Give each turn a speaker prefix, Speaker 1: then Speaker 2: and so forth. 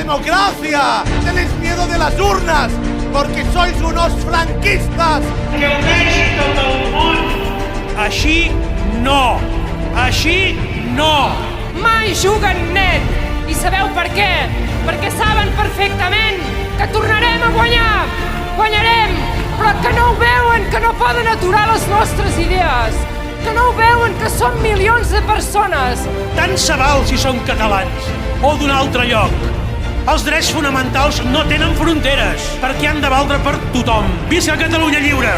Speaker 1: democracia! ¡Tenéis miedo de las urnas! ¡Porque sois unos franquistas!
Speaker 2: Que ho vegi tot el món!
Speaker 3: Així no! Així no!
Speaker 4: Mai juguen net! I sabeu per què? Perquè saben perfectament que tornarem a guanyar! Guanyarem! Però que no ho veuen, que no poden aturar les nostres idees! Que no ho veuen, que som milions de persones!
Speaker 3: Tant se val si són catalans o d'un altre lloc. Els drets fonamentals no tenen fronteres, perquè han de valdre per tothom. Visca Catalunya lliure!